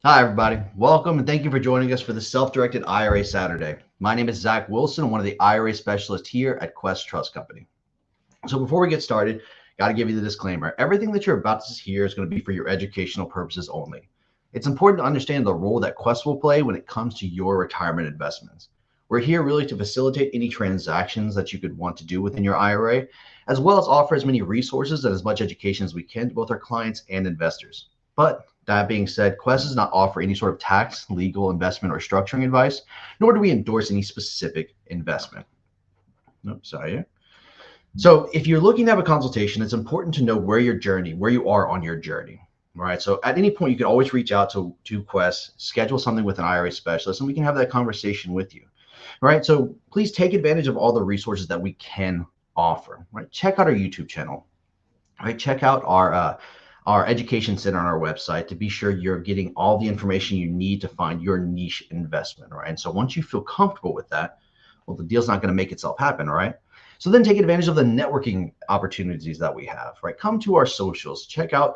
Hi, everybody. Welcome and thank you for joining us for the Self-Directed IRA Saturday. My name is Zach Wilson. I'm one of the IRA specialists here at Quest Trust Company. So before we get started, got to give you the disclaimer. Everything that you're about to hear is going to be for your educational purposes only. It's important to understand the role that Quest will play when it comes to your retirement investments. We're here really to facilitate any transactions that you could want to do within your IRA, as well as offer as many resources and as much education as we can to both our clients and investors. But that being said, Quest does not offer any sort of tax, legal, investment, or structuring advice, nor do we endorse any specific investment. Nope, sorry. So if you're looking to have a consultation, it's important to know where you are on your journey. All right. So at any point, you can always reach out to Quest, schedule something with an IRA specialist, and we can have that conversation with you. All right. So please take advantage of all the resources that we can offer. Right. Check out our YouTube channel. All right. Check out our education center on our website to be sure you're getting all the information you need to find your niche investment. All right. And so once you feel comfortable with that, well, the deal's not going to make itself happen. All right. So then take advantage of the networking opportunities that we have, right? Come to our socials, check out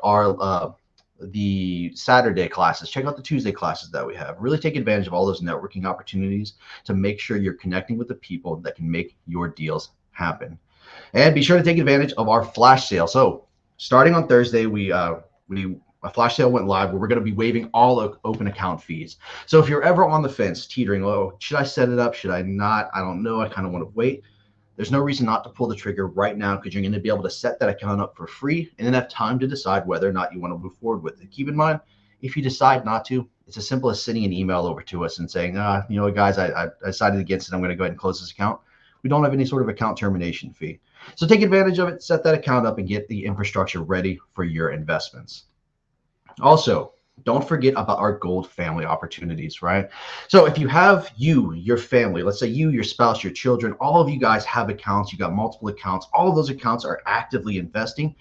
the Saturday classes, check out the Tuesday classes that we have. Really take advantage of all those networking opportunities to make sure you're connecting with the people that can make your deals happen. And be sure to take advantage of our flash sale. So starting on Thursday, a flash sale went live where we're going to be waiving all open account fees. So if you're ever on the fence, teetering, oh, should I set it up? Should I not? I don't know. I kind of want to wait. There's no reason not to pull the trigger right now because you're going to be able to set that account up for free and then have time to decide whether or not you want to move forward with it. Keep in mind, if you decide not to, it's as simple as sending an email over to us and saying, you know, guys, I decided against it. I'm going to go ahead and close this account. We don't have any sort of account termination fee. So take advantage of it, set that account up, and get the infrastructure ready for your investments. Also, don't forget about our gold family opportunities, right? So if you have your family, let's say you, your spouse, your children, all of you guys have accounts, you got multiple accounts, all of those accounts are actively investing,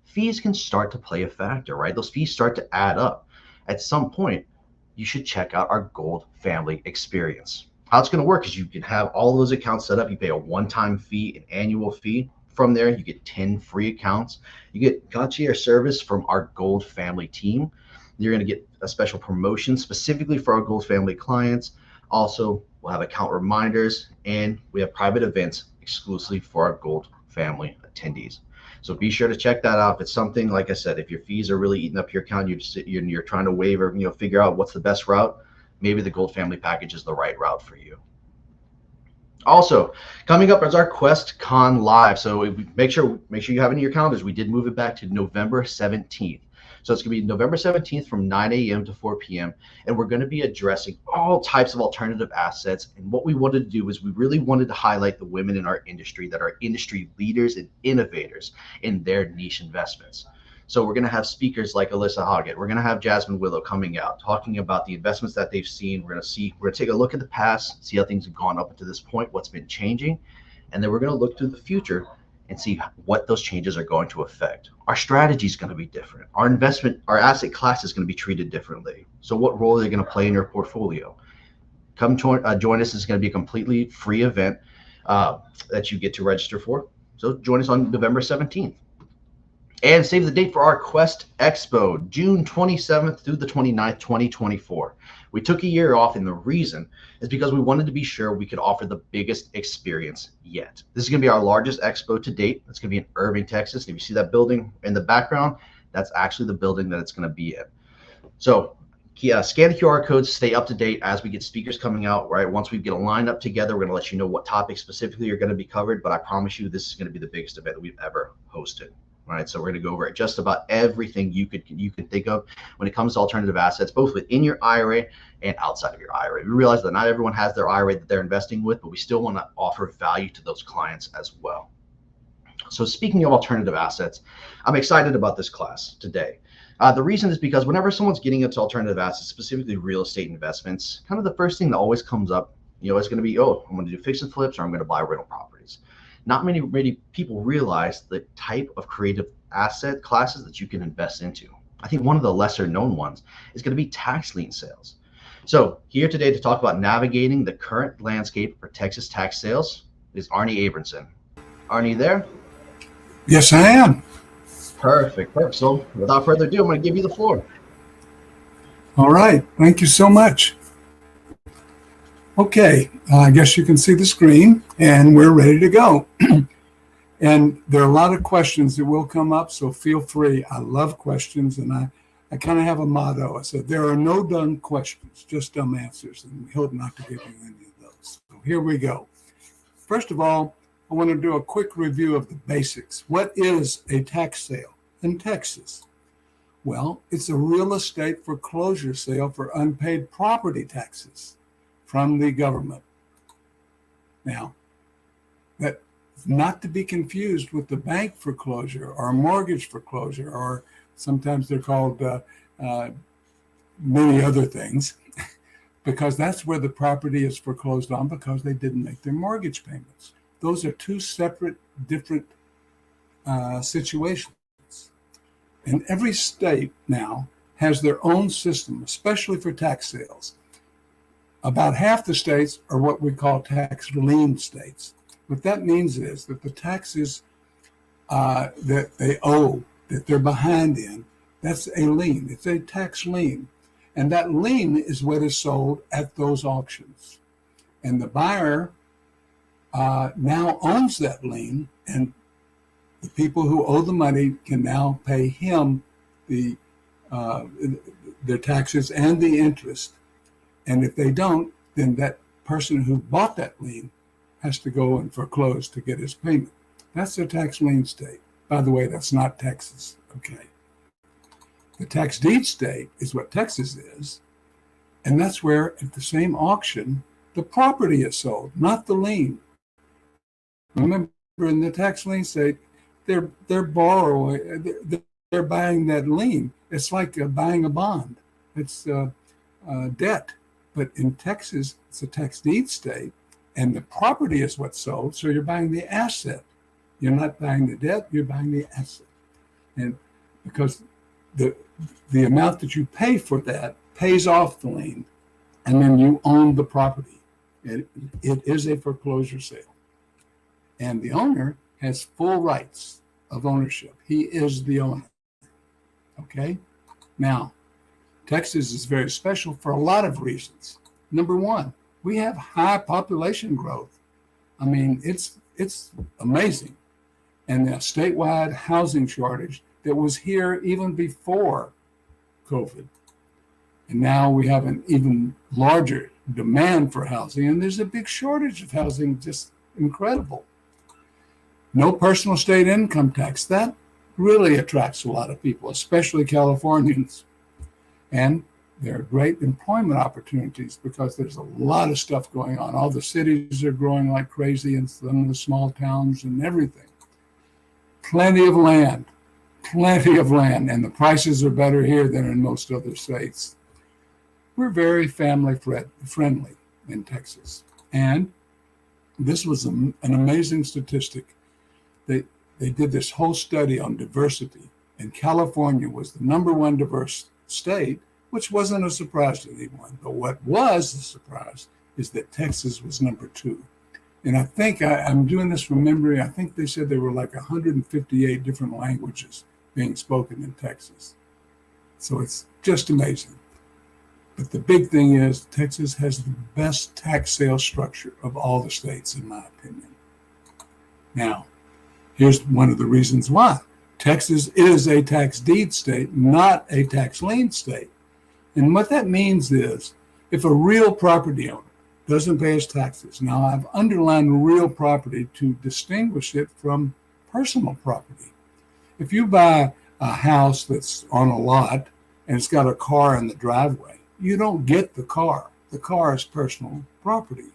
fees can start to play a factor, right? Those fees start to add up. At some point, you should check out our gold family experience. How it's going to work is you can have all of those accounts set up. You pay a one-time fee, an annual fee. From there, you get 10 free accounts. You get concierge service from our gold family team. You're going to get a special promotion specifically for our gold family clients. Also, we'll have account reminders, and we have private events exclusively for our gold family attendees. So be sure to check that out. If it's something, like I said, if your fees are really eating up your account, you're trying to waive or figure out what's the best route, maybe the gold family package is the right route for you. Also, coming up is our QuestCon Live. So make sure you have it in your calendars. We did move it back to November 17th. So it's going to be November 17th from 9 a.m. to 4 p.m. And we're going to be addressing all types of alternative assets. And what we wanted to do is we really wanted to highlight the women in our industry that are industry leaders and innovators in their niche investments. So we're going to have speakers like Alyssa Hoggett. We're going to have Jasmine Willow coming out, talking about the investments that they've seen. We're going to take a look at the past, see how things have gone up to this point, what's been changing. And then we're going to look to the future and see what those changes are going to affect. Our strategy is going to be different. Our asset class is going to be treated differently. So what role are they going to play in your portfolio? Come join us. It's going to be a completely free event that you get to register for. So join us on November 17th. And save the date for our Quest Expo, June 27th through the 29th, 2024. We took a year off, and the reason is because we wanted to be sure we could offer the biggest experience yet. This is going to be our largest expo to date. It's going to be in Irving, Texas. And if you see that building in the background, that's actually the building that it's going to be in. So scan the QR codes, stay up to date as we get speakers coming out, right? Once we get a lineup together, we're going to let you know what topics specifically are going to be covered. But I promise you, this is going to be the biggest event that we've ever hosted. All right, so we're going to go over just about everything you can think of when it comes to alternative assets, both within your IRA and outside of your IRA. We realize that not everyone has their IRA that they're investing with, but we still want to offer value to those clients as well. So speaking of alternative assets, I'm excited about this class today. The reason is because whenever someone's getting into alternative assets, specifically real estate investments, kind of the first thing that always comes up, is going to be, oh, I'm going to do fix and flips, or I'm going to buy rental properties. Not many people realize the type of creative asset classes that you can invest into. I think one of the lesser known ones is going to be tax lien sales. So here today to talk about navigating the current landscape for Texas tax sales is Arnie Abramson. Arnie, there? Yes, I am. Perfect. So without further ado, I'm going to give you the floor. All right. Thank you so much. Okay. I guess you can see the screen and we're ready to go. And there are a lot of questions that will come up, so feel free. I love questions, and I kind of have a motto. I said, there are no dumb questions, just dumb answers, and we hope not to give you any of those. So here we go. First of all, I want to do a quick review of the basics. What is a tax sale in Texas? Well, it's a real estate foreclosure sale for unpaid property taxes from the government. Now, that not to be confused with the bank foreclosure or mortgage foreclosure, or sometimes they're called many other things, because that's where the property is foreclosed on because they didn't make their mortgage payments. Those are two separate, different situations. And every state now has their own system, especially for tax sales. About half the states are what we call tax lien states. What that means is that the taxes that they owe, that they're behind in, that's a lien. It's a tax lien. And that lien is what is sold at those auctions. And the buyer now owns that lien, and the people who owe the money can now pay him their taxes and the interest. And if they don't, then that person who bought that lien has to go and foreclose to get his payment. That's a tax lien state. By the way, that's not Texas. Okay. The tax deed state is what Texas is, and that's where at the same auction the property is sold, not the lien. Remember, in the tax lien state, they're borrowing, they're buying that lien. It's like buying a bond. It's debt. But in Texas, it's a tax deed state, and the property is what's sold, so you're buying the asset. You're not buying the debt, you're buying the asset. And because the amount that you pay for that pays off the lien, and then you own the property. It is a foreclosure sale. And the owner has full rights of ownership. He is the owner. Okay? Now, Texas is very special for a lot of reasons. Number one, we have high population growth. I mean, it's amazing. And a statewide housing shortage that was here even before COVID. And now we have an even larger demand for housing, and there's a big shortage of housing, just incredible. No personal state income tax. That really attracts a lot of people, especially Californians. And there are great employment opportunities because there's a lot of stuff going on. All the cities are growing like crazy, and some of the small towns and everything. Plenty of land, and the prices are better here than in most other states. We're very family friendly in Texas. And this was an amazing statistic. They did this whole study on diversity, and California was the #1 diverse state, which wasn't a surprise to anyone. But what was a surprise is that Texas was #2. And I think I'm doing this from memory. I think they said there were like 158 different languages being spoken in Texas. So it's just amazing. But the big thing is Texas has the best tax sale structure of all the states, in my opinion. Now, here's one of the reasons why. Texas is a tax deed state, not a tax lien state. And what that means is if a real property owner doesn't pay his taxes, now I've underlined real property to distinguish it from personal property. If you buy a house that's on a lot and it's got a car in the driveway, you don't get the car. The car is personal property.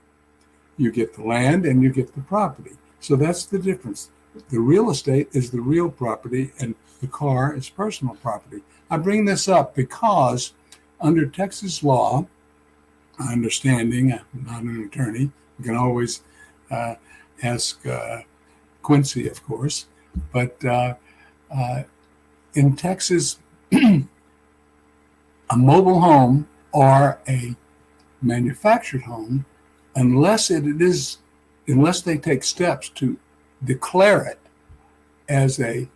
You get the land and you get the property. So that's the difference. The real estate is the real property and the car is personal property. I bring this up because under Texas law, my understanding, I'm not an attorney, you can always ask Quincy, of course, but in Texas, a mobile home or a manufactured home, unless they take steps to declare it as a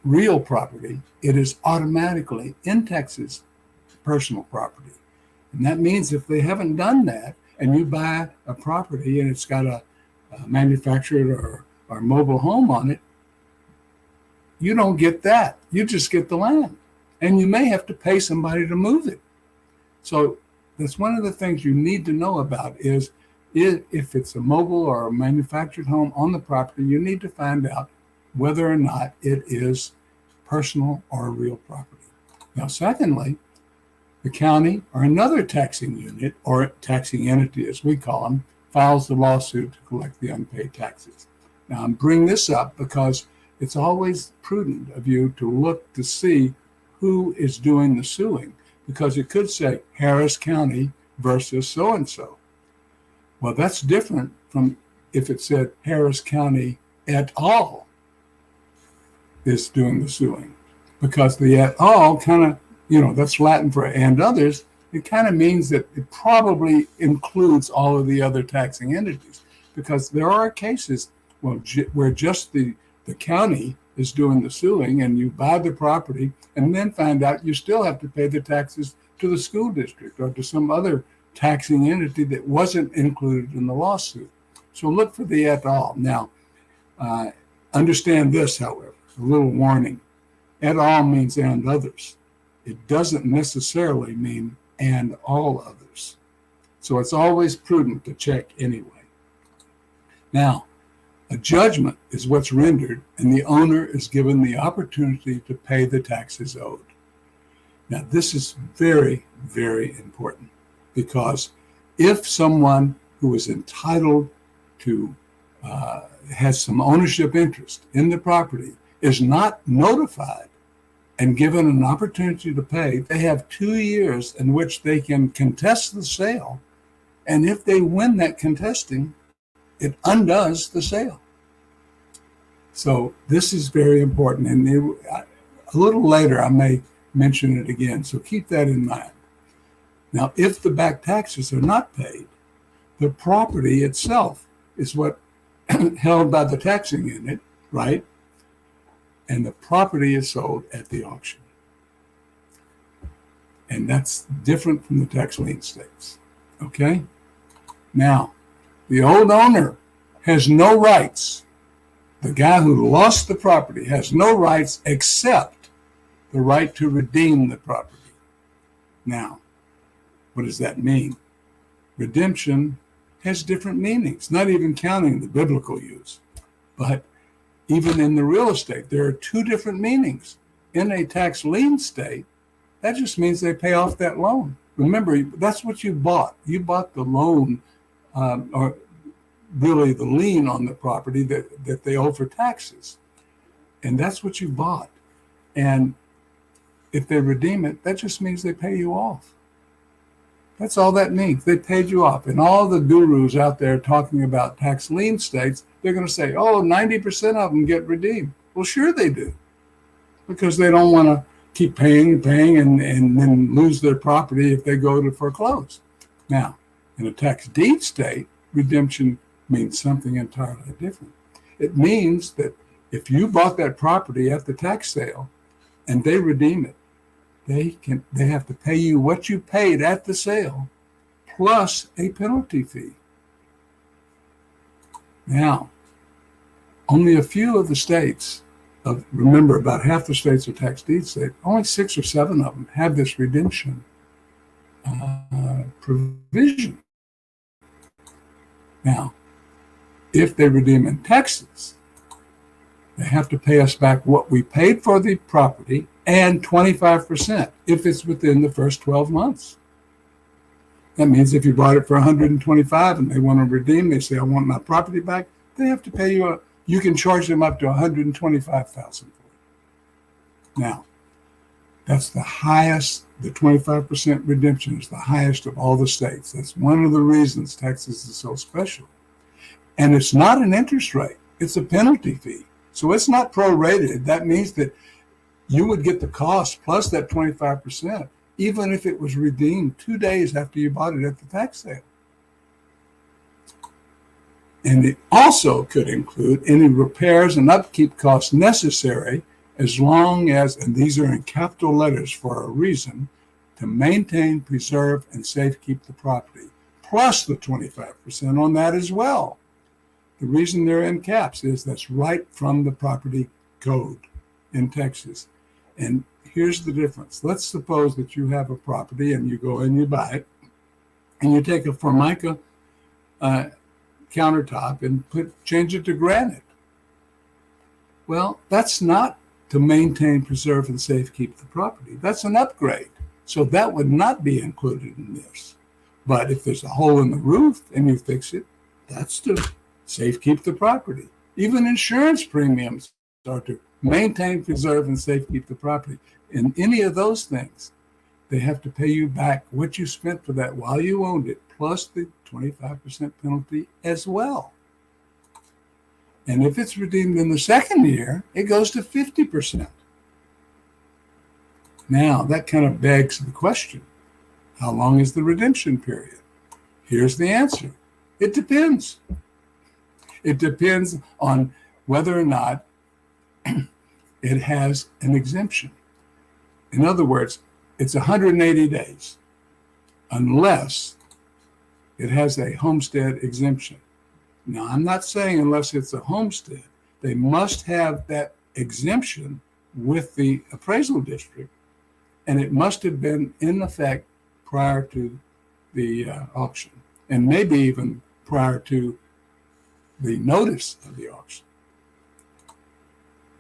real property, it is automatically in Texas personal property. And that means if they haven't done that, and you buy a property and it's got a manufactured or mobile home on it, you don't get that. You just get the land. And you may have to pay somebody to move it. So that's one of the things you need to know about is if it's a mobile or a manufactured home on the property, you need to find out whether or not it is personal or real property. Now, secondly, the county or another taxing unit or taxing entity, as we call them, files the lawsuit to collect the unpaid taxes. Now, I'm bringing this up because it's always prudent of you to look to see who is doing the suing, because it could say Harris County versus so-and-so. Well, that's different from if it said Harris County et al. Is doing the suing, because the et al. Kind of, that's Latin for and others. It kind of means that it probably includes all of the other taxing entities, because there are cases where just the county is doing the suing, and you buy the property and then find out you still have to pay the taxes to the school district or to some other taxing entity that wasn't included in the lawsuit. So look for the et al. Now, understand this, however, a little warning. Et al. Means and others. It doesn't necessarily mean and all others. So it's always prudent to check anyway. Now, a judgment is what's rendered, and the owner is given the opportunity to pay the taxes owed. Now, this is very, very important, because if someone who is entitled to has some ownership interest in the property is not notified and given an opportunity to pay, they have 2 years in which they can contest the sale. And if they win that contesting, it undoes the sale. So this is very important. And a little later, I may mention it again. So keep that in mind. Now, if the back taxes are not paid, the property itself is what held by the taxing unit, right? And the property is sold at the auction. And that's different from the tax lien states. Okay? Now, the old owner has no rights. The guy who lost the property has no rights except the right to redeem the property. Now, what does that mean? Redemption has different meanings, not even counting the biblical use. But even in the real estate, there are two different meanings. In a tax lien state, that just means they pay off that loan. Remember, that's what you bought. You bought the loan, or really the lien on the property that they owe for taxes. And that's what you bought. And if they redeem it, that just means they pay you off. That's all that means. They paid you off. And all the gurus out there talking about tax lien states, they're going to say, 90% of them get redeemed. Well, sure they do, because they don't want to keep paying and then lose their property if they go to foreclose. Now, in a tax deed state, redemption means something entirely different. It means that if you bought that property at the tax sale and they redeem it, they have to pay you what you paid at the sale plus a penalty fee. Now, only a few of the states, remember about half the states are tax deed states, only 6 or 7 of them have this redemption provision. Now, if they redeem in Texas, they have to pay us back what we paid for the property and 25% if it's within the first 12 months. That means if you bought it for $125 and they want to redeem, they say, I want my property back, they have to pay you, you can charge them up to $125,000 for it. Now, that's the highest, the 25% redemption is the highest of all the states. That's one of the reasons Texas is so special. And it's not an interest rate, it's a penalty fee. So it's not prorated. That means that you would get the cost plus that 25%, even if it was redeemed 2 days after you bought it at the tax sale. And it also could include any repairs and upkeep costs necessary, as long as, and these are in capital letters for a reason, to maintain, preserve, and safekeep the property, plus the 25% on that as well. The reason they're in caps is that's right from the property code in Texas. And here's the difference. Let's suppose that you have a property and you go and you buy it, and you take a Formica countertop and change it to granite. Well, that's not to maintain, preserve, and safekeep the property. That's an upgrade. So that would not be included in this. But if there's a hole in the roof and you fix it, that's to safekeep the property. Even insurance premiums are to maintain, preserve, and safekeep the property. In any of those things, they have to pay you back what you spent for that while you owned it, plus the 25% penalty as well. And if it's redeemed in the second year, it goes to 50%. Now, that kind of begs the question, how long is the redemption period? Here's the answer. It depends. It depends on whether or not it has an exemption. In other words, it's 180 days unless it has a homestead exemption. Now, I'm not saying unless it's a homestead. They must have that exemption with the appraisal district, and it must have been in effect prior to the auction, and maybe even prior to the notice of the auction,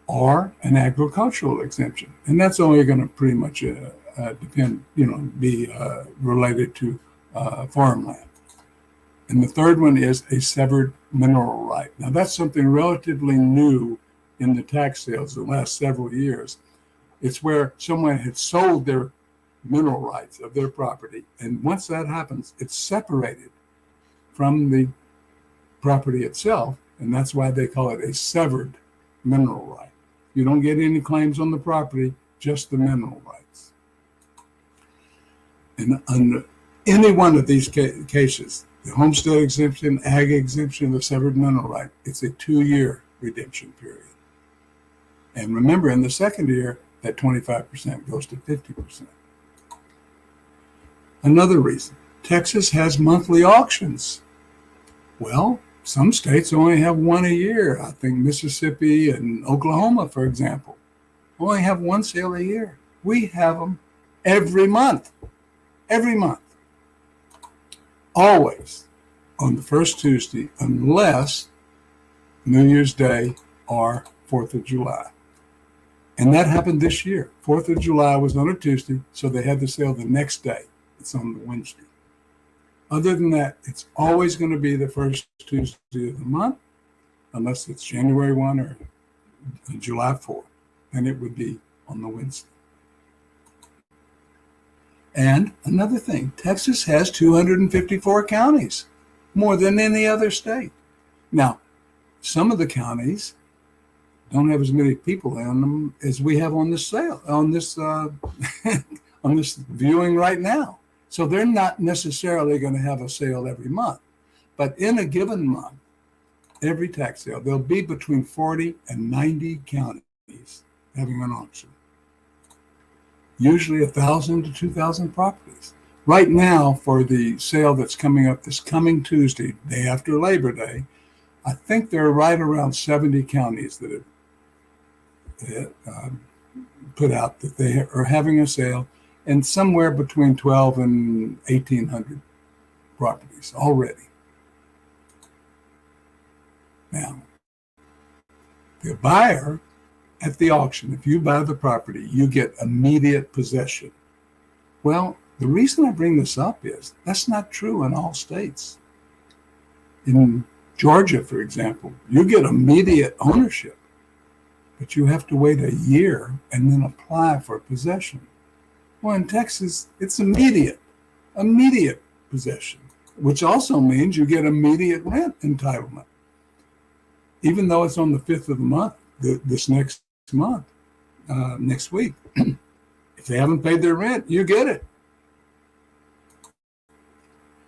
or an agricultural exemption. And that's only going to pretty much depend, be related to farmland. And the third one is a severed mineral right. Now, that's something relatively new in the tax sales the last several years. It's where someone had sold their mineral rights of their property. And once that happens, it's separated from the property itself. And that's why they call it a severed mineral right. You don't get any claims on the property, just the mineral rights. And under any one of these cases, the homestead exemption, ag exemption, the severed mineral right, it's a 2-year redemption period. And remember, in the second year, that 25% goes to 50%. Another reason, Texas has monthly auctions. Well, some states only have one a year. I think Mississippi and Oklahoma, for example, only have one sale a year. We have them every month. Every month. Always on the first Tuesday, unless New Year's Day or 4th of July. And that happened this year. 4th of July was on a Tuesday, so they had the sale the next day. It's on the Wednesday. Other than that, it's always going to be the first Tuesday of the month, unless it's January 1 or July 4. And it would be on the Wednesday. And another thing, Texas has 254 counties, more than any other state. Now, some of the counties don't have as many people in them as we have on this sale, on this on this viewing right now. So they're not necessarily going to have a sale every month. But in a given month, every tax sale, there'll be between 40 and 90 counties having an auction. Usually 1,000 to 2,000 properties. Right now, for the sale that's coming up this coming Tuesday, day after Labor Day, I think there are right around 70 counties that have put out that they are having a sale, and somewhere between 12 and 1,800 properties already. Now, the buyer at the auction, if you buy the property, you get immediate possession. Well, the reason I bring this up is that's not true in all states. In Georgia, for example, you get immediate ownership, but you have to wait a year and then apply for possession. Well, in Texas, it's immediate possession, which also means you get immediate rent entitlement, even though it's on the 5th of the month, this next month, next week. If they haven't paid their rent, you get it.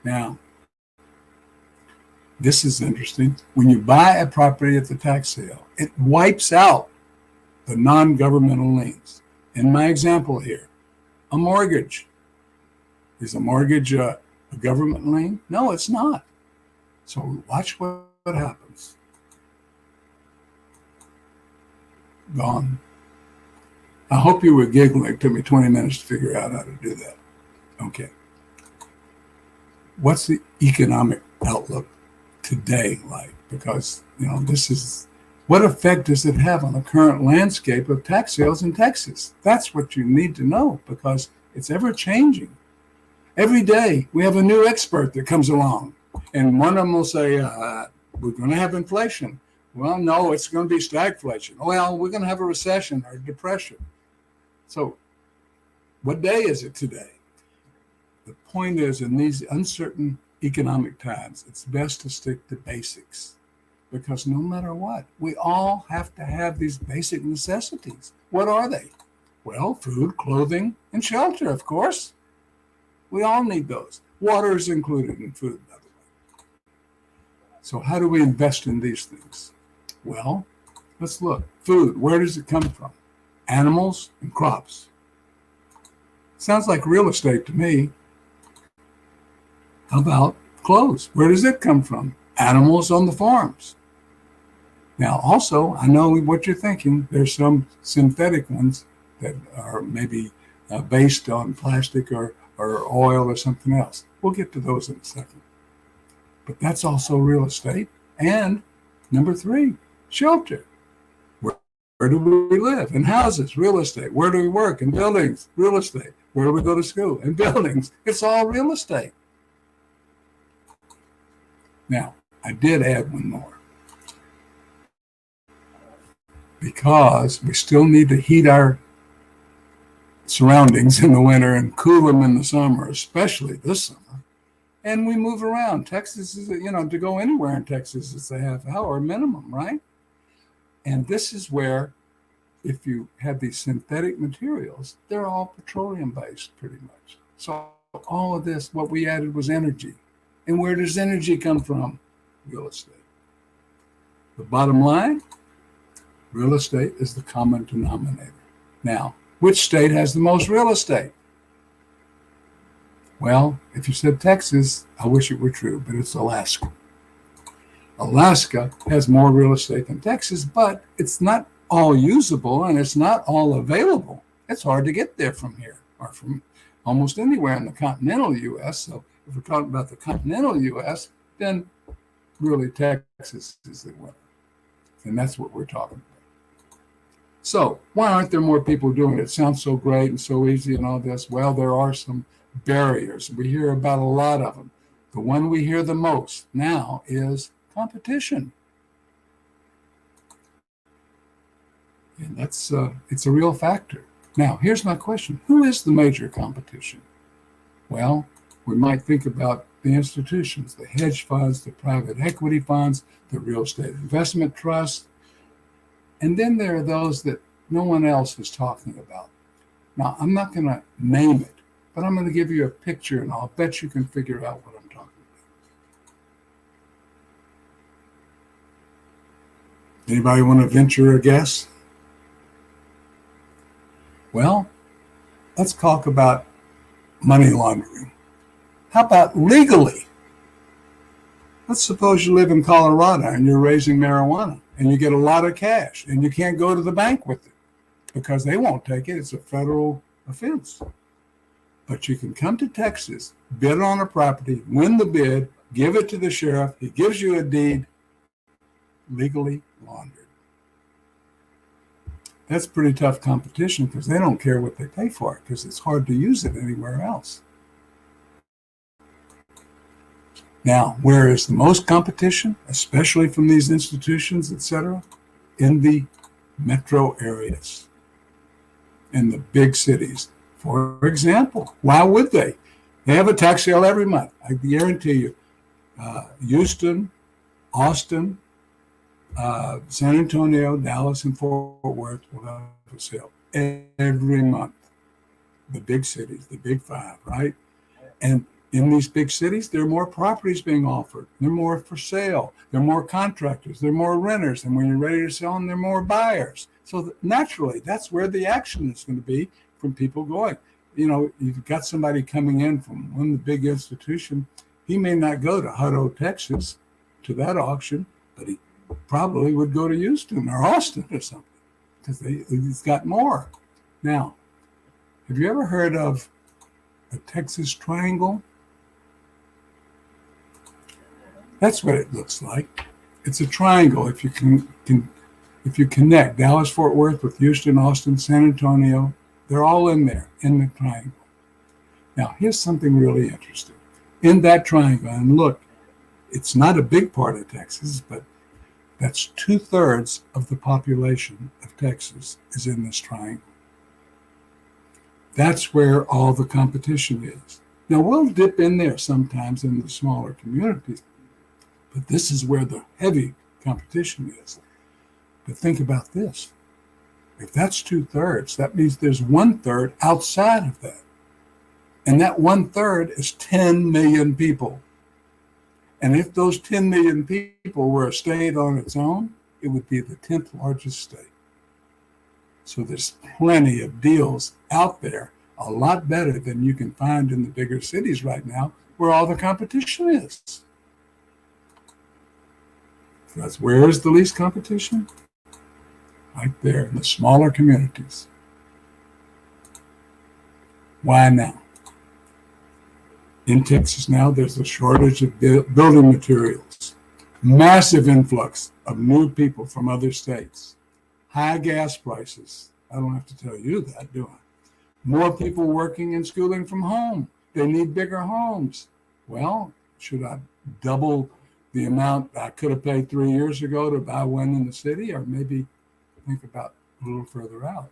Now, this is interesting. When you buy a property at the tax sale, it wipes out the non-governmental liens. In my example here, a mortgage. Is a mortgage a government lien? No, it's not. So watch what happens. Gone. I hope you were giggling. It took me 20 minutes to figure out how to do that. Okay. What's the economic outlook today like? Because, this is, what effect does it have on the current landscape of tax sales in Texas? That's what you need to know, because it's ever changing. Every day we have a new expert that comes along, and one of them will say, we're going to have inflation. Well, no, it's going to be stagflation. Well, we're going to have a recession or a depression. So what day is it today? The point is, in these uncertain economic times, it's best to stick to basics, because no matter what, we all have to have these basic necessities. What are they? Well, food, clothing, and shelter, of course. We all need those. Water is included in food, by the way. So how do we invest in these things? Well, let's look. Food, where does it come from? Animals and crops. Sounds like real estate to me. How about clothes? Where does it come from? Animals on the farms. Now, also, I know what you're thinking. There's some synthetic ones that are maybe based on plastic or oil or something else. We'll get to those in a second. But that's also real estate. And number 3, shelter. Where do we live? In houses, real estate. Where do we work? In buildings, real estate. Where do we go to school? In buildings. It's all real estate. Now, I did add one more, because we still need to heat our surroundings in the winter and cool them in the summer, especially this summer. And we move around. Texas is, to go anywhere in Texas, it's a half hour minimum, right? And this is where, if you have these synthetic materials, they're all petroleum based pretty much. So all of this, what we added was energy. And where does energy come from? Real estate. The bottom line, real estate is the common denominator. Now, which state has the most real estate? Well, if you said Texas, I wish it were true, but it's Alaska. Alaska has more real estate than Texas, but it's not all usable and it's not all available. It's hard to get there from here or from almost anywhere in the continental U.S. So if we're talking about the continental U.S., then really Texas is the winner. And that's what we're talking about. So why aren't there more people doing it? It sounds so great and so easy and all this. Well, there are some barriers. We hear about a lot of them. The one we hear the most now is competition. And that's it's a real factor. Now, here's my question. Who is the major competition? Well, we might think about the institutions, the hedge funds, the private equity funds, the real estate investment trust. And then there are those that no one else is talking about. Now, I'm not going to name it, but I'm going to give you a picture, and I'll bet you can figure out what I'm talking about. Anybody want to venture a guess? Well, let's talk about money laundering. How about legally? Let's suppose you live in Colorado and you're raising marijuana and you get a lot of cash and you can't go to the bank with it because they won't take it. It's a federal offense. But you can come to Texas, bid on a property, win the bid, give it to the sheriff. He gives you a deed, legally laundered. That's pretty tough competition because they don't care what they pay for it because it's hard to use it anywhere else. Now, where is the most competition, especially from these institutions, etc.? In the metro areas, in the big cities. For example, why would they? They have a tax sale every month. I guarantee you. Houston, Austin, San Antonio, Dallas, and Fort Worth will have a sale every month. The big cities, the big five, right? And in these big cities, there are more properties being offered. They're more for sale. There are more contractors. There are more renters. And when you're ready to sell them, there are more buyers. So naturally, that's where the action is going to be from people going. you've got somebody coming in from one of the big institutions. He may not go to Hutto, Texas, to that auction, but he probably would go to Houston or Austin or something because he's got more. Now, have you ever heard of a Texas triangle? That's what it looks like. It's a triangle. If you connect Dallas, Fort Worth with Houston, Austin, San Antonio, they're all in there in the triangle. Now, here's something really interesting. In that triangle, and look, it's not a big part of Texas, but that's 2/3 of the population of Texas is in this triangle. That's where all the competition is. Now, we'll dip in there sometimes in the smaller communities, but this is where the heavy competition is. But think about this. If that's 2/3, that means there's 1/3 outside of that. And that 1/3 is 10 million people. And if those 10 million people were a state on its own, it would be the 10th largest state. So there's plenty of deals out there, a lot better than you can find in the bigger cities right now, where all the competition is. Because where is the least competition? Right there in the smaller communities. Why now? In Texas now, there's a shortage of building materials, massive influx of new people from other states, high gas prices. I don't have to tell you that, do I? More people working and schooling from home. They need bigger homes. Well, should I double the amount I could have paid 3 years ago to buy one in the city, or maybe think about a little further out?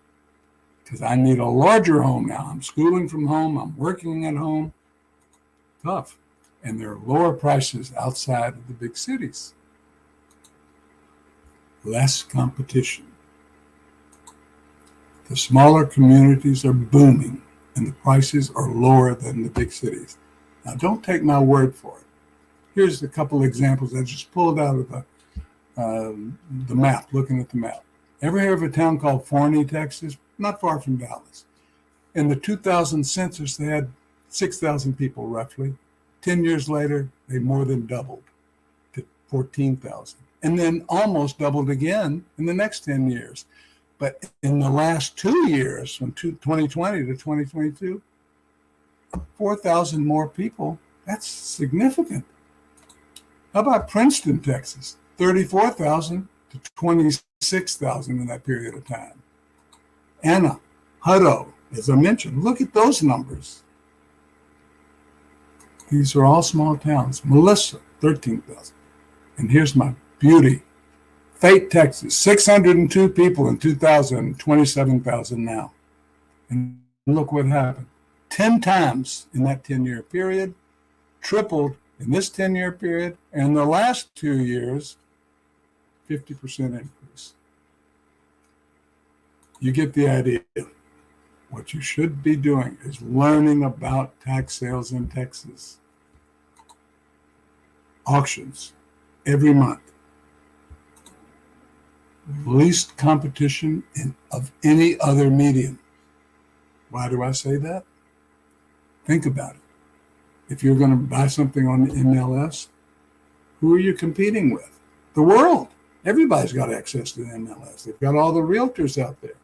Because I need a larger home now. I'm schooling from home. I'm working at home. Tough. And there are lower prices outside of the big cities. Less competition. The smaller communities are booming and the prices are lower than the big cities. Now, don't take my word for it. Here's a couple examples I just pulled out of the map, looking at the map. Ever hear of a town called Forney, Texas? Not far from Dallas. In the 2000 census, they had 6,000 people roughly. 10 years later, they more than doubled to 14,000. And then almost doubled again in the next 10 years. But in the last 2 years, from 2020 to 2022, 4,000 more people. That's significant. How about Princeton, Texas? 34,000 to 26,000 in that period of time. Anna, Hutto, as I mentioned, look at those numbers. These are all small towns. Melissa, 13,000. And here's my beauty. Fate, Texas, 602 people in 2000, 27,000 now. And look what happened. 10 times in that 10-year period, tripled in this 10-year period, and in the last 2 years, 50% increase. You get the idea. What you should be doing is learning about tax sales in Texas. Auctions every month. Least competition of any other medium. Why do I say that? Think about it. If you're going to buy something on the MLS, who are you competing with? The world. Everybody's got access to the MLS. They've got all the realtors out there.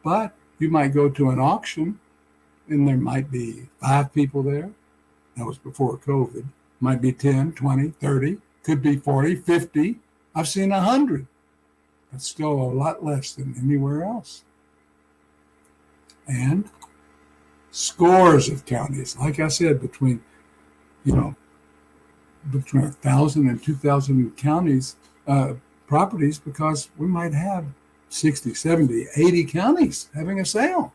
But you might go to an auction and there might be 5 people there. That was before COVID. Might be 10, 20, 30, could be 40, 50. I've seen 100. That's still a lot less than anywhere else. And scores of counties, like I said, between 1,000 and 2,000 counties, properties, because we might have 60, 70, 80 counties having a sale.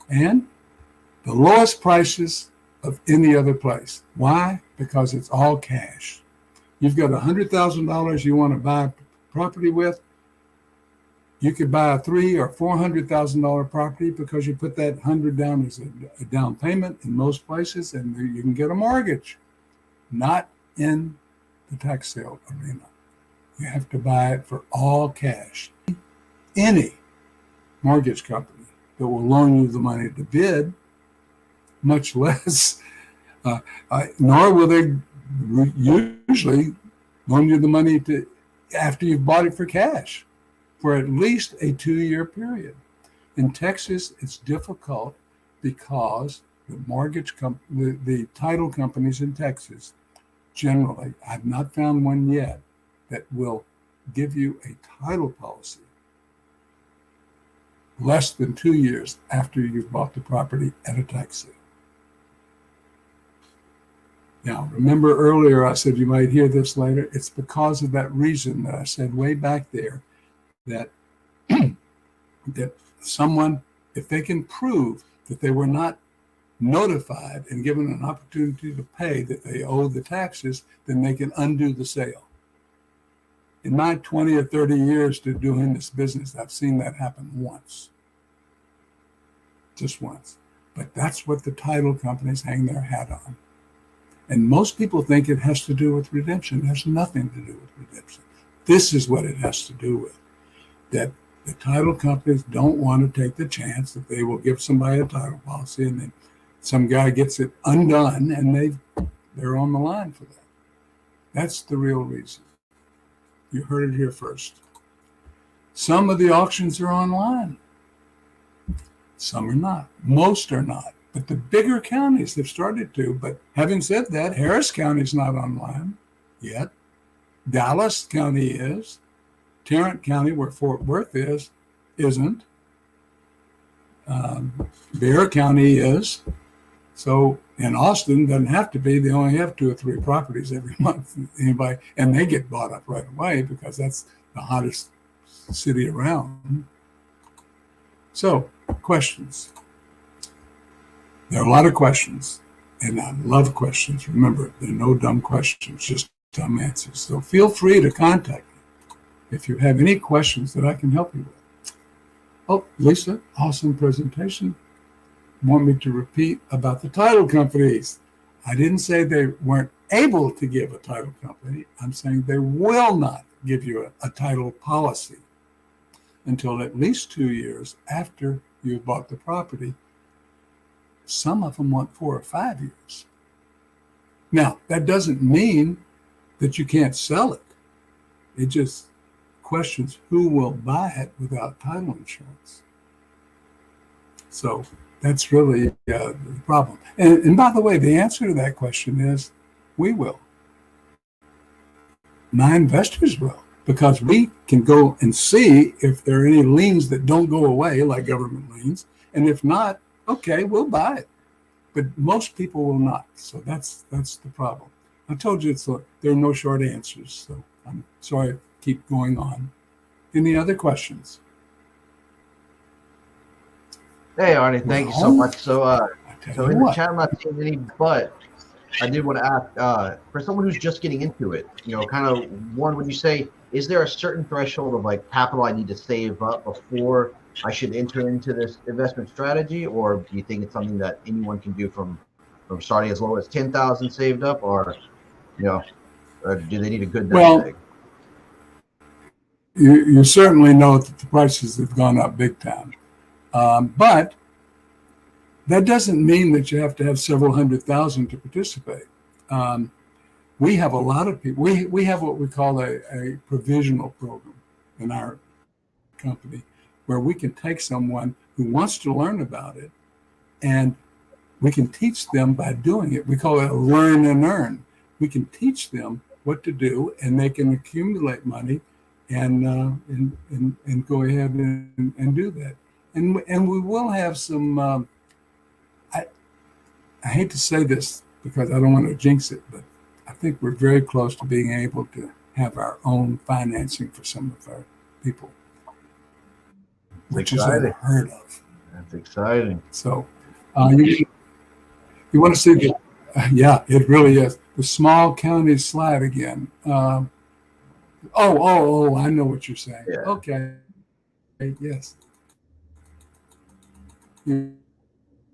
And the lowest prices of any other place. Why? Because it's all cash. You've got $100,000 you want to buy property with. You could buy a $300,000 or $400,000 property because you put that 100 down as a down payment in most places, and you can get a mortgage. Not in the tax sale arena. You have to buy it for all cash. Any mortgage company, that will loan you the money to bid, much less, nor will they usually loan you the money to after you've bought it for cash for at least a 2-year period. In Texas, it's difficult because the title companies in Texas, generally, I've not found one yet that will give you a title policy less than 2 years after you've bought the property at a tax sale. Now, remember earlier I said you might hear this later. It's because of that reason that I said way back there that that someone, if they can prove that they were not notified and given an opportunity to pay that they owe the taxes, then they can undo the sale. In my 20 or 30 years to doing this business, I've seen that happen once. Just once. But that's what the title companies hang their hat on. And most people think it has to do with redemption. It has nothing to do with redemption. This is what it has to do with. That the title companies don't want to take the chance that they will give somebody a title policy and then some guy gets it undone and they're on the line for that. That's the real reason. You heard it here first. Some of the auctions are online. Some are not. Most are not. But the bigger counties have started to. But having said that, Harris County is not online yet. Dallas County is. Tarrant County, where Fort Worth is, isn't. Bear County is. So in Austin, doesn't have to be. They only have 2 or 3 properties every month. Anybody, and they get bought up right away because that's the hottest city around. So, questions. There are a lot of questions, and I love questions. Remember, there are no dumb questions, just dumb answers. So feel free to contact me if you have any questions that I can help you with. Oh, Lisa, awesome presentation. Want me to repeat about the title companies. I didn't say they weren't able to give a title company. I'm saying they will not give you a title policy until at least 2 years after you've bought the property. Some of them want 4 or 5 years. Now, that doesn't mean that you can't sell it. It just questions who will buy it without title insurance. So that's really the problem. And by the way, the answer to that question is we will. My investors will, because we can go and see if there are any liens that don't go away, like government liens. And if not, okay, we'll buy it. But most people will not. So that's the problem. I told you there are no short answers. So I'm sorry to keep going on. Any other questions? Hey, Arnie, thank you so much. So in the chat, I'm not seeing any, but I did want to ask, for someone who's just getting into it, kind of one, would you say, is there a certain threshold of like capital I need to save up before I should enter into this investment strategy? Or do you think it's something that anyone can do from starting as low as 10,000 saved up, or or do they need a good nest egg? You certainly know that the prices have gone up big time. But that doesn't mean that you have to have several 100,000 to participate. We have a lot of people. We have what we call a provisional program in our company, where we can take someone who wants to learn about it, and we can teach them by doing it. We call it a learn and earn. We can teach them what to do, and they can accumulate money and go ahead and do that. And we will have some, I hate to say this because I don't want to jinx it, but I think we're very close to being able to have our own financing for some of our people, which is unheard of. That's exciting. So you want to see the, yeah, it really is. The small county slide again. I know what you're saying. Yeah. Okay. Yes. You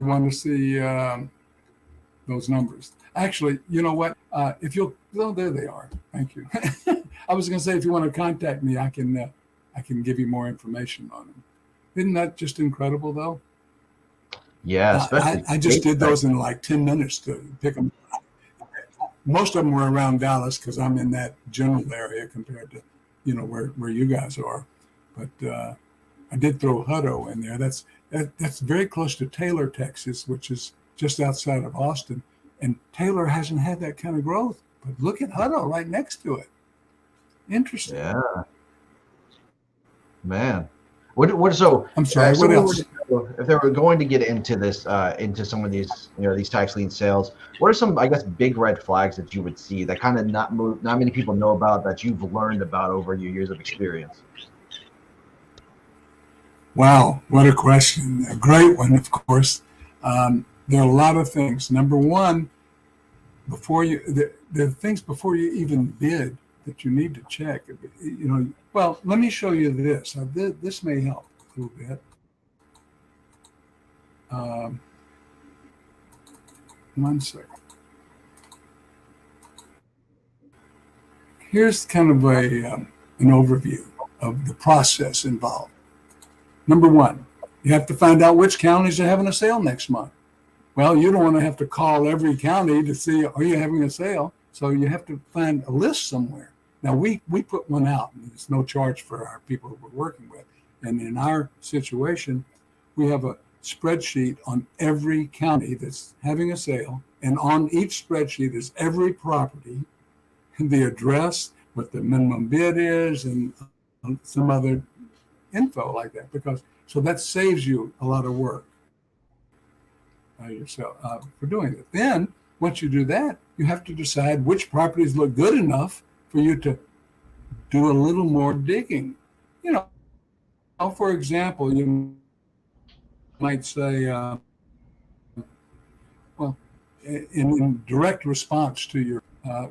want to see those numbers. Actually, you know what? If you'll, oh, there they are. Thank you. I was going to say, if you want to contact me, I can give you more information on them. Isn't that just incredible, though? Yeah, especially I just did those in like 10 minutes to pick them. Most of them were around Dallas because I'm in that general area compared to, where you guys are. But I did throw Hutto in there. That's very close to Taylor, Texas, which is just outside of Austin. And Taylor hasn't had that kind of growth. But look at Hutto right next to it. Interesting. Yeah, man. What so? I'm sorry. What else? If they were going to get into this, into some of these, these tax lien sales, what are some, I guess, big red flags that you would see that kind of not many people know about, that you've learned about over your years of experience? Wow, what a question. A great one, of course. There are a lot of things. Number one, there are things before you even bid that you need to check. Well, let me show you this. This may help a little bit. One second. Here's kind of an overview of the process involved. Number one, you have to find out which counties are having a sale next month. Well, you don't want to have to call every county to see, are you having a sale? So you have to find a list somewhere. Now, we put one out, and there's no charge for our people who we're working with. And in our situation, we have a spreadsheet on every county that's having a sale. And on each spreadsheet is every property, and the address, what the minimum bid is, and some other info like that, so that saves you a lot of work yourself for doing it. Then once you do that, you have to decide which properties look good enough for you to do a little more digging. For example, you might say, in direct response to your,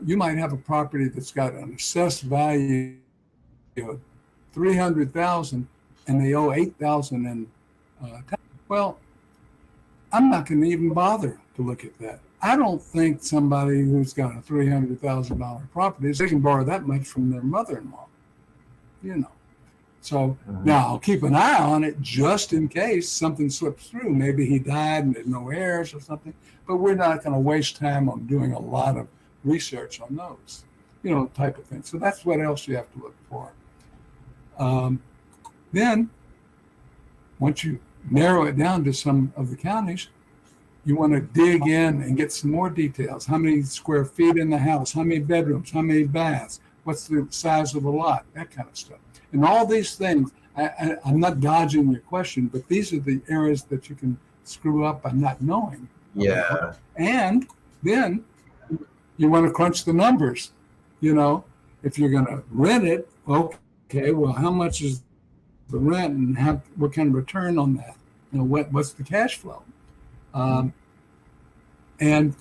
you might have a property that's got an assessed value of $300,000 and they owe $8,000 in tax. Well, I'm not going to even bother to look at that. I don't think somebody who's got a $300,000 property, they can borrow that much from their mother-in-law, So now I'll keep an eye on it just in case something slips through. Maybe he died and there's no heirs or something, but we're not going to waste time on doing a lot of research on those, type of thing. So that's what else you have to look for. Then once you narrow it down to some of the counties, you want to dig in and get some more details. How many square feet in the house? How many bedrooms? How many baths? What's the size of the lot? That kind of stuff. And all these things, I'm not dodging your question, but these are the areas that you can screw up by not knowing. Yeah. And then you want to crunch the numbers. If you're going to rent it, okay, well, how much is the rent and what kind of return on that? What's the cash flow? And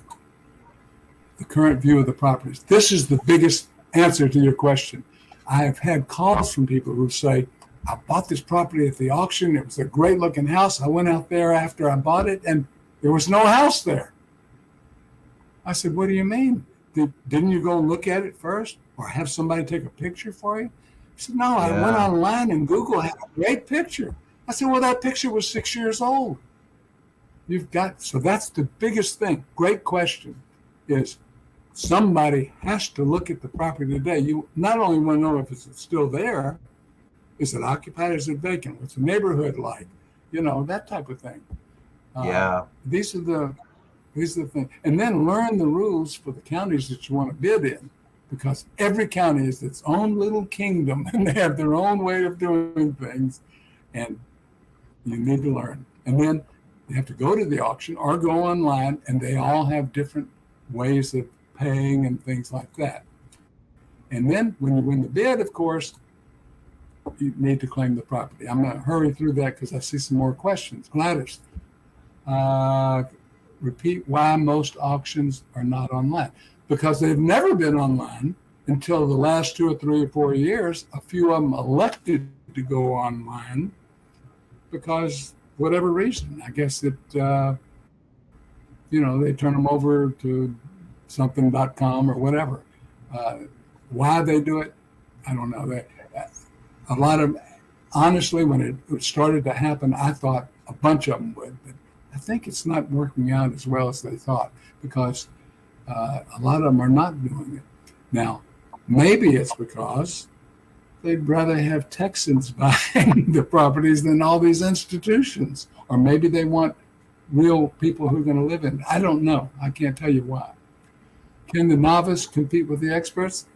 the current view of the properties. This is the biggest answer to your question. I have had calls from people who say, I bought this property at the auction. It was a great looking house. I went out there after I bought it and there was no house there. I said, what do you mean? Didn't you go look at it first or have somebody take a picture for you? He said, no, I went online and Google had a great picture. I said, well, that picture was 6 years old. So that's the biggest thing. Great question is somebody has to look at the property today. You not only want to know if it's still there, is it occupied, is it vacant? What's the neighborhood like? That type of thing. These are the things. And then learn the rules for the counties that you want to bid in, because every county is its own little kingdom and they have their own way of doing things. And you need to learn. And then you have to go to the auction or go online, and they all have different ways of paying and things like that. And then when you win the bid, of course, you need to claim the property. I'm going to hurry through that because I see some more questions. Gladys, repeat why most auctions are not online. Because they've never been online until the last 2 or 3 or 4 years. A few of them elected to go online because whatever reason, I guess it, they turn them over to something.com or whatever. Why they do it, I don't know. A lot of, honestly, when it started to happen, I thought a bunch of them would, but I think it's not working out as well as they thought, because a lot of them are not doing it. Now, maybe it's because they'd rather have Texans buying the properties than all these institutions. Or maybe they want real people who are going to live in it. I don't know. I can't tell you why. Can the novice compete with the experts?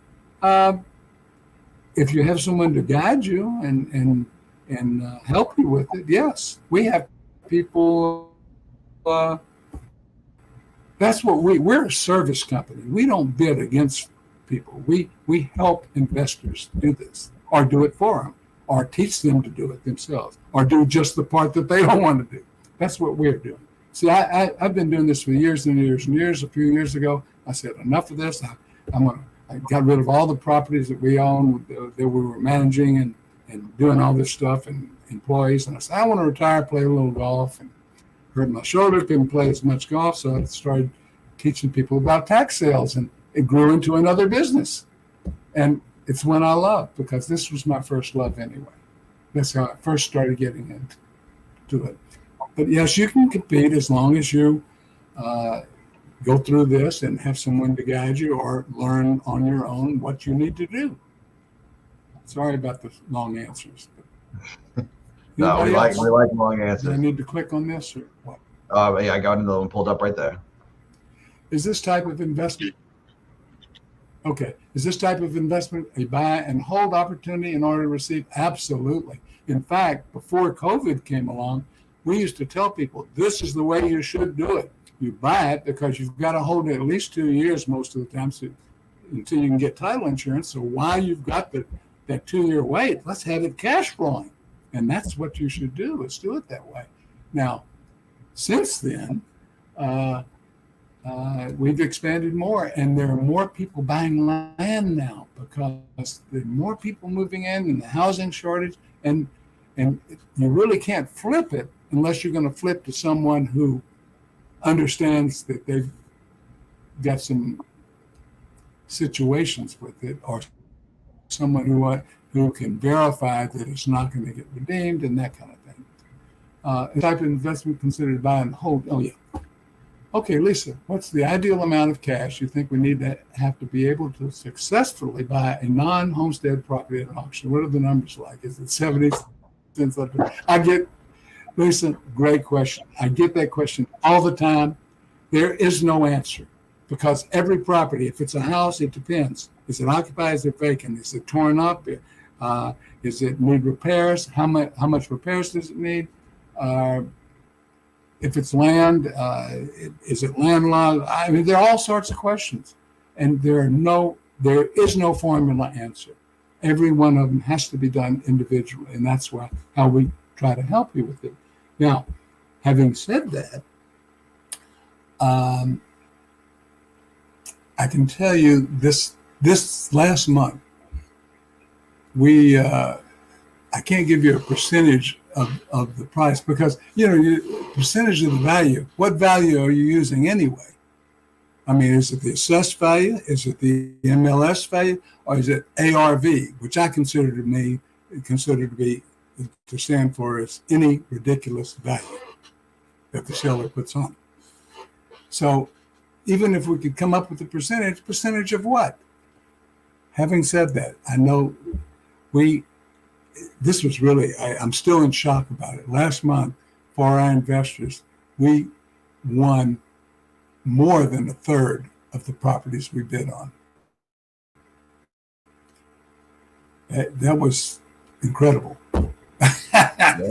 If you have someone to guide you and help you with it, yes. We have people, that's what we're a service company. We don't bid against people. We help investors do this, or do it for them, or teach them to do it themselves, or do just the part that they don't want to do. That's what we're doing. See, I've been doing this for years and years and years. A few years ago, I said, enough of this. I got rid of all the properties that we own, that we were managing and doing all this stuff, and employees. And I said, I want to retire, play a little golf, and hurt my shoulder, couldn't play as much golf. So I started teaching people about tax sales, and it grew into another business. And it's one I love, because this was my first love anyway. That's how I first started getting into it. But yes, you can compete as long as you go through this and have someone to guide you, or learn on your own what you need to do. Sorry about the long answers. No, we like long answers. Do I need to click on this or what? Yeah, I got another one pulled up right there. Is this type of investment? Okay. Is this type of investment a buy and hold opportunity in order to receive? Absolutely. In fact, before COVID came along, we used to tell people, this is the way you should do it. You buy it because you've got to hold it at least 2 years most of the time, until you can get title insurance. So while you've got that 2-year wait, let's have it cash flowing. And that's what you should do. Let's do it that way. Now, since then, we've expanded more, and there are more people buying land now, because there are more people moving in, and the housing shortage, and you really can't flip it unless you're going to flip to someone who understands that they've got some situations with it, or someone who can verify that it's not going to get redeemed, and that kind of thing. The type of investment considered buy and hold. Oh, yeah. Okay, Lisa, what's the ideal amount of cash you think we need to have to be able to successfully buy a non-homestead property at an auction? What are the numbers like? Is it 70 cents? Lisa, great question. I get that question all the time. There is no answer, because every property, if it's a house, it depends. Is it occupied? Is it vacant? Is it torn up? Does it need repairs? How much repairs does it need? If it's land, is it landlocked? I mean, there are all sorts of questions, and there is no formula answer. Every one of them has to be done individually, and that's how we try to help you with it. Now, having said that, I can tell you this last month, I can't give you a percentage of the price, because percentage of the value. What value are you using anyway? I mean, is it the assessed value? Is it the MLS value? Or is it ARV, which I consider to stand for as any ridiculous value that the seller puts on. So even if we could come up with a percentage of what? Having said that, I know this was really, I'm still in shock about it. Last month, for our investors, we won more than a third of the properties we bid on. That was incredible.